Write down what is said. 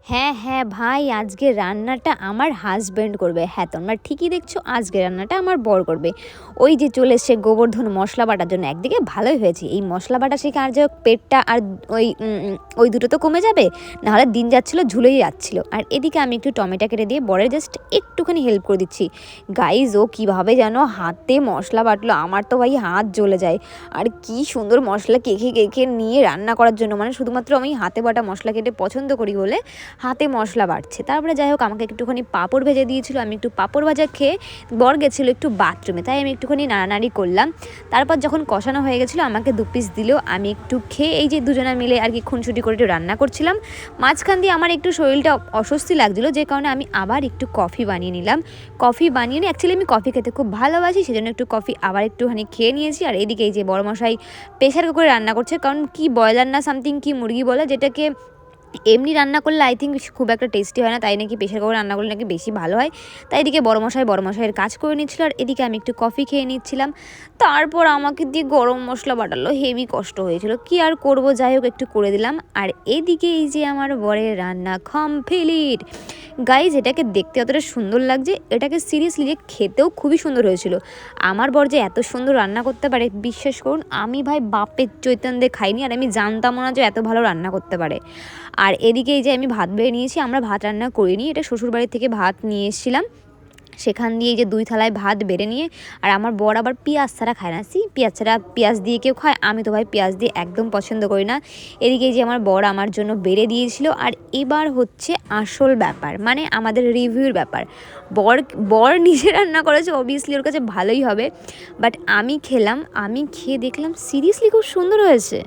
হ্যাঁ, হ্যাঁ ভাই, আজকে রান্নাটা আমার হাসব্যান্ড করবে। হ্যাঁ, তোমরা ঠিকই দেখছো, আজকে রান্নাটা আমার বর করবে। ওই যে চলে এসছে গোবর্ধন মশলা বাটার জন্য। একদিকে ভালোই হয়েছে, এই মশলা বাটা শিখে আর যে পেটটা আর ওই ওই দুটো তো কমে যাবে, নাহলে দিন যাচ্ছিলো ঝুলেই যাচ্ছিলো। আর এদিকে আমি একটু টমেটো কেটে দিয়ে বরের জাস্ট একটুখানি হেল্প করে দিচ্ছি। গাইজ, ও কীভাবে যেন হাতে মশলা বাটলো, আমার তো ভাই হাত জ্বলে যায়। আর কি সুন্দর মশলা কেখে কেখে নিয়ে রান্না করার জন্য, মানে শুধুমাত্র আমি হাতে বাটা মশলা কেটে পছন্দ করি বলে হাতে মশলা বাটছে। তারপরে যাই হোক, আমাকে একটুখানি পাঁপড় ভেজে দিয়েছিল, আমি একটু পাঁপড় ভাজা খেয়ে বর গেছিলো একটু বাথরুমে, তাই আমি একটুখানি নাড়ানাড়ি করলাম। তারপর যখন কষানো হয়ে গেছিলো আমাকে 2 পিস দিলেও আমি একটু খেয়ে এই যে দুজনা মিলে আর কি খুনসুটি করে একটু রান্না করছিলাম। মাঝখান দিয়ে আমার একটু শরীরটা অস্বস্তি লাগছিলো, যে কারণে আমি আবার একটু কফি বানিয়ে নিলাম। কফি বানিয়ে নিয়ে অ্যাকচুয়ালি আমি কফি খেতে খুব ভালোবাসি, সেজন্য একটু কফি আবার একটুখানি খেয়ে নিয়েছি। আর এদিকে এই যে বড়মশাই প্রেশার কুকারে রান্না করছে, কারণ কি ব্রয়লার না সামথিং কি মুরগি বলে, যেটাকে এমনি রান্না করলে আই থিঙ্ক খুব একটা টেস্টি হয় না, তাই নাকি প্রেশার কুকারে রান্না করলে নাকি বেশি ভালো হয়। তাই এদিকে বড়মশাইয়ের কাজ করে নিচ্ছিল, আর এদিকে আমি একটু কফি খেয়ে নিচ্ছিলাম। তারপর আমাকে দিয়ে গরম মশলা বাটালো, হেভি কষ্ট হয়েছিল, কি আর করব, যাই হোক একটু করে দিলাম। আর এদিকে এই যে আমার বরের রান্না কমপ্লিট। গাইজ, এটাকে দেখতে অতটা সুন্দর লাগছে, এটাকে সিরিয়াসলি যে খেতেও খুবই সুন্দর হয়েছিল। আমার বর যে এত সুন্দর রান্না করতে পারে, বিশ্বাস করুন আমি ভাই বাপের চৈতন্য দিয়ে খাইনি, আর আমি জানতামও না যে এত ভালো রান্না করতে পারে। আর এদিকে এই যে আমি ভাত বেড়ে নিয়েছি, আমরা ভাত রান্না করিনি, এটা শ্বশুরবাড়ি থেকে ভাত নিয়ে এসেছিলাম, সেখান দিয়ে এই যে 2 থালায় ভাত বেড়ে নিয়ে। আর আমার বর আবার পেঁয়াজ ছাড়া খায় না, পেঁয়াজ ছাড়া, পেঁয়াজ দিয়ে কেউ খায়, আমি তো ভাই পেঁয়াজ দিয়ে একদম পছন্দ করি না। এদিকে এই যে আমার বর আমার জন্য বেড়ে দিয়েছিল। আর এবার হচ্ছে আসল ব্যাপার, মানে আমাদের রিভিউর ব্যাপার। বর বর নিজে রান্না করেছে, অবভিয়াসলি ওর কাছে ভালোই হবে, বাট আমি খেলাম, আমি খেয়ে দেখলাম সিরিয়াসলি খুব সুন্দর হয়েছে।